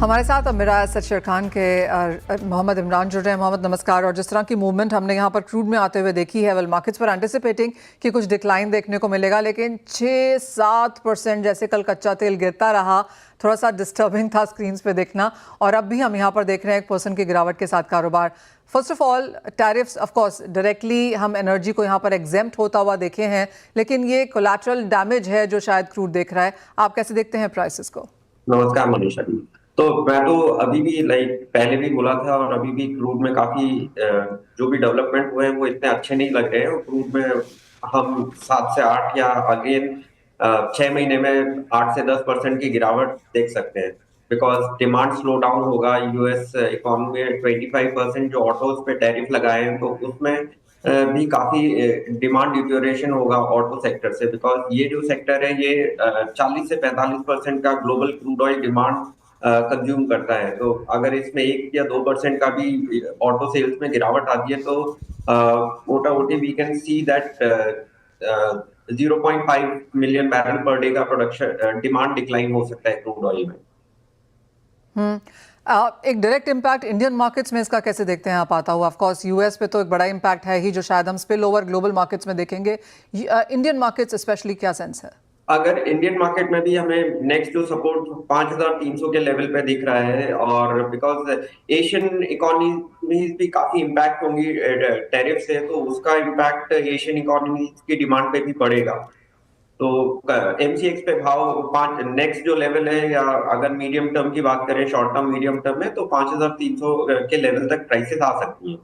हमारे साथ अब मेरा असद शेरखान के मोहम्मद इमरान जुड़ रहे हैं। मोहम्मद नमस्कार। और जिस तरह की मूवमेंट हमने यहाँ पर क्रूड में आते हुए देखी है, वेल मार्केट्स पर एंटिसिपेटिंग कि कुछ डिक्लाइन देखने को मिलेगा, लेकिन 6-7% जैसे कल कच्चा तेल गिरता रहा, थोड़ा सा डिस्टर्बिंग था स्क्रीन्स पे देखना। और अब भी हम यहाँ पर देख रहे हैं 1% की गिरावट के साथ कारोबार। First of all tariffs of course directly हम एनर्जी को यहाँ पर एग्जेम्प्ट होता हुआ देखे हैं, लेकिन ये कोलैटरल डैमेज है जो शायद क्रूड देख रहा है। आप कैसे देखते हैं प्राइसेस को? नमस्कार मनीषा जी। तो मैं तो अभी भी पहले भी बोला था और अभी भी क्रूड में काफी जो भी डेवलपमेंट हुए हैं वो इतने अच्छे नहीं लग रहे हैं। और क्रूड में हम 7 से 8 या अगेन 6 महीने में 8 से 10% की गिरावट देख सकते हैं, बिकॉज डिमांड स्लो डाउन होगा। यूएस इकोनॉमी में 25% जो ऑटोज पे टैरिफ लगाए हैं, तो उसमें भी काफी डिमांड डिटोरेशन होगा ऑटो सेक्टर से, बिकॉज ये जो सेक्टर है ये 40 से 45% का global crude oil demand consume करता है। तो अगर इसमें 1 या 2% का भी ऑटो सेल्स में गिरावट आती है, तो मोटा मोटी we can see that 0.5 million barrel per day का प्रोडक्शन डिमांड डिक्लाइन हो सकता है क्रूड ऑयल में। एक डायरेक्ट इम्पैक्ट इंडियन मार्केट्स में इसका कैसे देखते हैं आप आता हुआ? ऑफ कोर्स यूएस पे तो एक बड़ा इम्पैक्ट है ही, जो शायद हम स्पिल ओवर ग्लोबल मार्केट्स में देखेंगे। इंडियन मार्केट्स स्पेशली क्या सेंस है? अगर इंडियन मार्केट में भी हमें नेक्स्ट जो सपोर्ट 5300 के लेवल पे दिख रहा है, और बिकॉज एशियन इकोनॉमीज भी काफी इम्पैक्ट होंगी टैरिफ से, तो उसका इम्पैक्ट एशियन इकोनॉमीज की डिमांड पे भी पड़ेगा। तो एमसीएक्स पे भाव पांच नेक्स्ट जो लेवल है, या अगर मीडियम टर्म की बात करें, शॉर्ट टर्म मीडियम टर्म में, तो 5300 के लेवल तक प्राइसेस आ सकती हैं।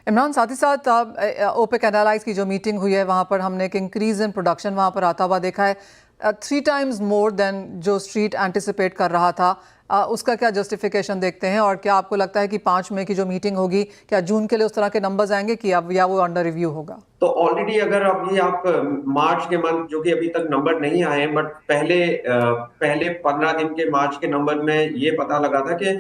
इमरान, साथ ही साथ ओपेक एनालाइज की जो मीटिंग हुई है वहाँ पर हमने एक इंक्रीज इन प्रोडक्शन वहाँ पर आता हुआ देखा है, 3 times मोर देन जो स्ट्रीट एंटिसिपेट कर रहा था। उसका क्या जस्टिफिकेशन देखते हैं, और क्या आपको लगता है कि 5 मई की जो मीटिंग होगी, क्या जून के लिए उस तरह के नंबर्स आएंगे कि अब या वो अंडर रिव्यू होगा? तो ऑलरेडी अगर अभी आप मार्च के मंथ, जो कि अभी तक नंबर नहीं आए, बट पहले 15 दिन के मार्च के नंबर में ये पता लगा था कि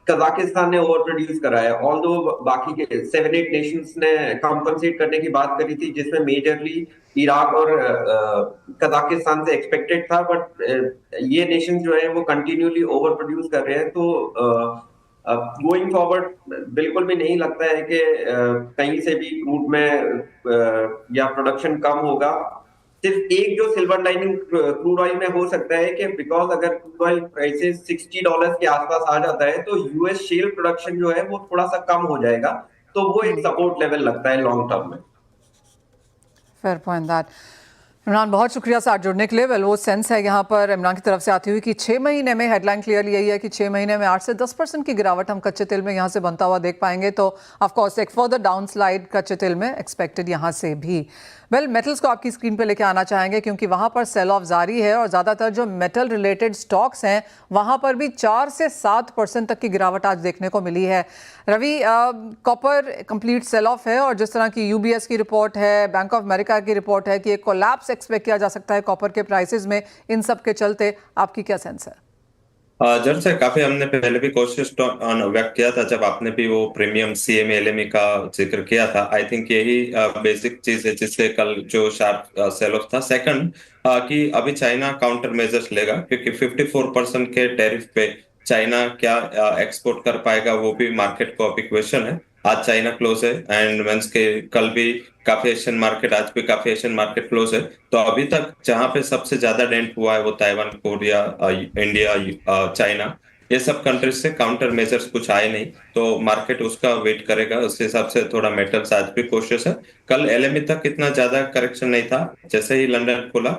कजाकिस्तान ने ओवर प्रोड्यूस करा है। ऑल्दो बाकी के 7-8 नेशंस ने कंपनसेट करने की बात करी थी, जिसमें मेजरली इराक और कजाकिस्तान से एक्सपेक्टेड था, बट ये नेशन जो है वो कंटिन्यूली ओवर प्रोड्यूस कर रहे हैं। तो गोइंग फॉरवर्ड बिल्कुल भी नहीं लगता है कि कहीं से भी क्रूड में या प्रोडक्शन कम होगा। सिर्फ एक जो सिल्वर लाइनिंग क्रूड ऑयल में हो सकता है कि बिकॉज अगर क्रूड ऑयल प्राइसेस $60 के आसपास आ जाता है, तो यूएस शेल प्रोडक्शन जो है वो थोड़ा सा कम हो जाएगा। तो वो एक सपोर्ट लेवल लगता है लॉन्ग टर्म में। Fair point that. इमरान, बहुत शुक्रिया साथ जुड़ने के लिए। वेल वो सेंस है यहाँ पर इमरान की तरफ से आती हुई कि 6 महीने में हेडलाइन क्लियरली यही है कि 6 महीने में 8 से 10% की गिरावट हम कच्चे तेल में यहाँ से बनता हुआ देख पाएंगे। तो ऑफकोर्स एक फर्दर डाउन स्लाइड कच्चे तेल में एक्सपेक्टेड यहाँ से भी। वेल मेटल्स को आपकी स्क्रीन पे लेके आना चाहेंगे, क्योंकि वहाँ पर सेल ऑफ जारी है और ज़्यादातर जो मेटल रिलेटेड स्टॉक्स हैं वहाँ पर भी 4 से 7% तक की गिरावट आज देखने को मिली है। Ravi, copper complete sell off है, और जिस तरह की यूबीएस की रिपोर्ट है, बैंक ऑफ अमेरिका की रिपोर्ट है कि एक कोलैप्स एक्सपेक्ट किया जा सकता है कॉपर के प्राइसेस में, इन सब के चलते आपकी क्या सेंस है? जब से काफी हमने पहले भी कोशिश व्यक्त किया था, जब आपने भी वो प्रीमियम सीएमए एलएमई का जिक्र किया था। आई थिंक यही बेसिक चीज है जिससे कल जो शार्प सेल ऑफ था। सेकंड, कि अभी चाइना काउंटर मेजर्स लेगा, क्योंकि 54% के टैरिफ पे चाइना क्या एक्सपोर्ट कर पाएगा, वो भी मार्केट को अभी क्वेश्चन है। आज चाइना क्लोज है, एंड मींस के कल भी काफी एशियन मार्केट, आज भी काफी एशियन मार्केट क्लोज है। तो अभी तक जहां पे सबसे ज्यादा डेंट हुआ है वो ताइवान, कोरिया, इंडिया, चाइना, ये सब कंट्रीज से काउंटर मेजर्स कुछ आए नहीं। तो मार्केट उसका वेट करेगा, उस हिसाब से थोड़ा मेटल्स आज भी कोशिश है। कल एलएमई तक इतना ज्यादा करेक्शन नहीं था, जैसे ही लंदन खुला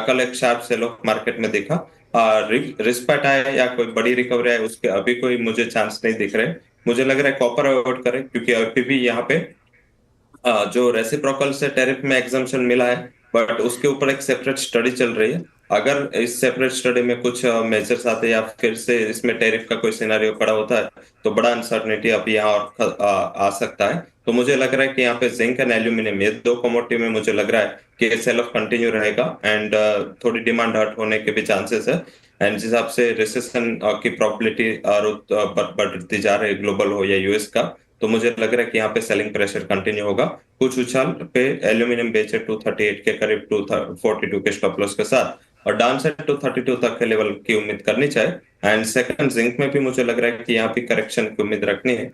कल एक शार्प सेल ऑफ मार्केट में दिखा। रिस्पेक्ट आया या कोई बड़ी रिकवरी आए, उसके अभी कोई मुझे चांस नहीं दिख रहे। मुझे लग रहा है कॉपर अवॉइड करें, क्योंकि अभी भी यहाँ पे जो रेसिप्रोकल से टैरिफ में एग्जम्पशन मिला है, बट उसके ऊपर एक सेपरेट स्टडी चल रही है। अगर इस सेपरेट स्टडी में कुछ मेजर्स आते या फिर से इसमें टैरिफ का कोई सिनेरियो खड़ा होता है, तो बड़ा अनसर्टेनिटी अभी यहाँ और आ सकता है। तो मुझे लग रहा है कि यहाँ पे जिंक एंड एल्यूमिनियम, ये दो कमोडिटी में मुझे लग रहा है कि सेल ऑफ कंटिन्यू रहेगा, एंड थोड़ी डिमांड हर्ट होने के भी चांसेस है। एंड जिस हिसाब से रिसेशन की प्रोबेबिलिटी बढ़ती जा रही है, ग्लोबल हो या यूएस का, तो मुझे लग रहा है कि यहाँ पे सेलिंग प्रेशर कंटिन्यू होगा। कुछ उछाल पे एल्यूमिनियम बेचे 238 के करीब 242 के स्टॉप लॉस के साथ, और डाउन साइड 232 तक के लेवल की उम्मीद करनी चाहिए। एंड सेकंड जिंक में भी मुझे लग रहा है कि यहाँ भी करेक्शन की उम्मीद रखनी है।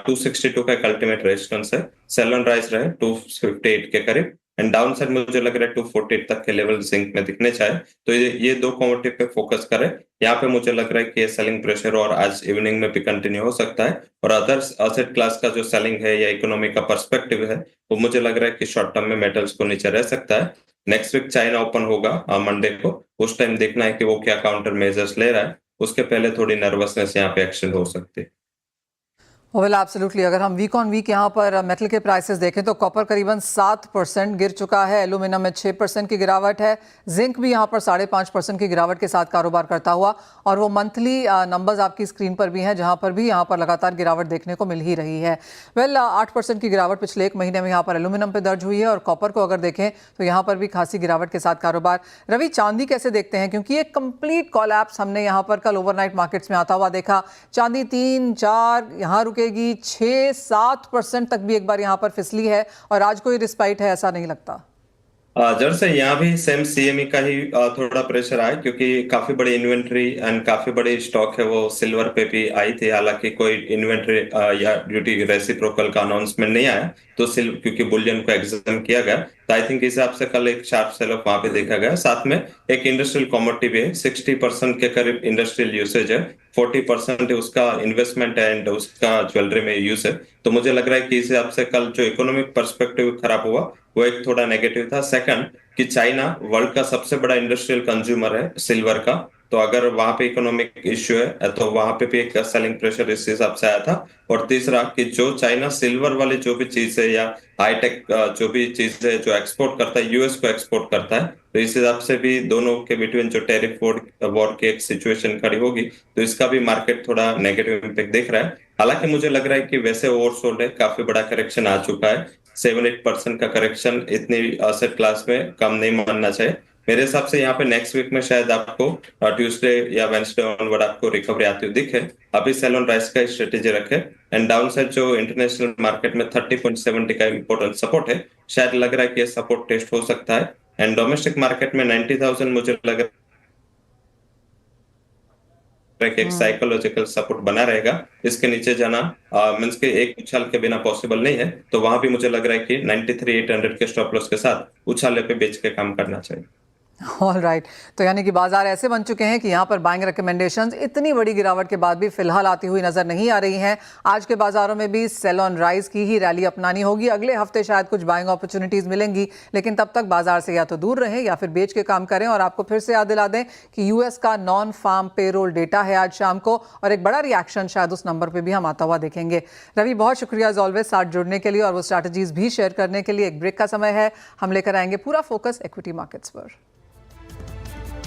262 का एक अल्टीमेट रेजिस्टेंस है। सेल ऑन राइज रहे 258 के करीब एंड डाउन साइड मुझे लग रहा है 248 तक के लेवल जिंक में दिखने चाहिए। तो ये दो कमोडिटी पे फोकस करें। यहाँ पे मुझे लग रहा है कि ये सेलिंग प्रेशर और आज इवनिंग में भी कंटिन्यू हो सकता है। और अदर असेट क्लास का जो सेलिंग है या इकोनॉमी का पर्सपेक्टिव है वो मुझे लग रहा है कि शॉर्ट टर्म में मेटल्स को नीचे रह सकता है। नेक्स्ट वीक चाइना ओपन होगा मंडे को, उस टाइम देखना है कि वो क्या काउंटर मेजर्स ले रहा है। उसके पहले थोड़ी नर्वसनेस यहाँ पे एक्सटेंड हो सकती है। वेल एब्सोल्युटली, अगर हम वीक ऑन वीक यहाँ पर मेटल के प्राइसेस देखें तो कॉपर करीबन 7% गिर चुका है, एल्यूमिनियम में 6% की गिरावट है, जिंक भी यहाँ पर 5.5% की गिरावट के साथ कारोबार करता हुआ, और वो मंथली नंबर्स आपकी स्क्रीन पर भी हैं जहाँ पर भी यहाँ पर लगातार गिरावट देखने को मिल ही रही है। वेल 8% की गिरावट पिछले एक महीने में यहाँ पर एल्यूमिनियम पर दर्ज हुई है, और कॉपर को अगर देखें तो यहाँ पर भी खासी गिरावट के साथ कारोबार। रवि, चांदी कैसे देखते हैं, क्योंकि एक कंप्लीट कॉलैप्स हमने यहाँ पर कल ओवरनाइट मार्केट्स में आता हुआ देखा। चांदी 3-4 यहाँ रुकेगी, 6-7% तक भी एक बार यहाँ पर फिसली है, और आज कोई रिस्पाइट है ऐसा नहीं लगता। जर से यहाँ भी सेम सीएमई का ही थोड़ा प्रेशर आया, क्योंकि काफी बड़ी इन्वेंट्री एंड काफी बड़ी स्टॉक है वो सिल्वर पे भी आई थी। हालांकि कोई इन्वेंट्री या ड्यूटी रेसिप्रोकल का अनाउंसमेंट नहीं आया, तो सिल्वर क्योंकि बुलियन को एग्जाम किया गया, तो आई थिंक इस हिसाब से कल एक शार्प सेल ऑफ वहां पे देखा गया। साथ में एक इंडस्ट्रियल कमोडिटी भी है, 60% के करीब इंडस्ट्रियल यूसेज है, 40% उसका इन्वेस्टमेंट एंड उसका ज्वेलरी में यूज है। तो मुझे लग रहा है कि इस हिसाब से कल जो इकोनॉमिक पर्सपेक्टिव खराब हुआ वो एक थोड़ा नेगेटिव था। सेकंड कि चाइना वर्ल्ड का सबसे बड़ा इंडस्ट्रियल कंज्यूमर है सिल्वर का, तो अगर वहां पे इकोनॉमिक इश्यू है तो वहां पे भी एक सेलिंग प्रेशर इस हिसाब से आया था। और तीसरा कि जो चाइना सिल्वर वाली जो भी चीज है या हाईटेक जो भी चीज है जो एक्सपोर्ट करता है यूएस को एक्सपोर्ट करता है, तो इस हिसाब से भी दोनों के बिटवीन जो टैरिफ वॉर की एक सिचुएशन खड़ी होगी, तो इसका भी मार्केट थोड़ा नेगेटिव इम्पैक्ट देख रहा है। हालांकि मुझे लग रहा है कि वैसे ओवरसोल्ड है, काफी बड़ा करेक्शन आ चुका है। 7-8% का करेक्शन इतनी असेट क्लास में कम नहीं मानना चाहिए मेरे हिसाब से। यहाँ पे नेक्स्ट वीक में शायद आपको ट्यूसडे या वेंसडे ऑनवर्ड आपको रिकवरी आती हुई दिखे। अभी सेल ऑन राइज का स्ट्रेटेजी रखे एंड डाउन साइड जो इंटरनेशनल मार्केट में 30.70 का इंपॉर्टेंट सपोर्ट है, शायद लग रहा है कि ये सपोर्ट टेस्ट हो सकता है। एंड डोमेस्टिक मार्केट में 90,000 मुझे लग रहा है एक साइकोलॉजिकल सपोर्ट बना रहेगा। इसके नीचे जाना मींस के एक उछाल के बिना पॉसिबल नहीं है, तो वहां भी मुझे लग रहा है कि 93,800 के स्टॉप लॉस के साथ उछाले पे बेच के काम करना चाहिए। ऑल राइट, तो यानी कि बाजार ऐसे बन चुके हैं कि यहाँ पर बाइंग रिकमेंडेशंस इतनी बड़ी गिरावट के बाद भी फिलहाल आती हुई नजर नहीं आ रही हैं। आज के बाजारों में भी सेल ऑन राइज की ही रैली अपनानी होगी। अगले हफ्ते शायद कुछ बाइंग अपॉर्चुनिटीज मिलेंगी, लेकिन तब तक बाजार से या तो दूर रहें या फिर बेच के काम करें। और आपको फिर से याद दिला दें कि यूएस का नॉन फार्म पेरोल डेटा है आज शाम को, और एक बड़ा रिएक्शन शायद उस नंबर पर भी हम आता हुआ देखेंगे। रवि, बहुत शुक्रिया एज ऑलवेज साथ जुड़ने के लिए और वो स्ट्रैटेजीज भी शेयर करने के लिए। एक ब्रेक का समय है, हम लेकर आएंगे पूरा फोकस इक्विटी मार्केट्स पर।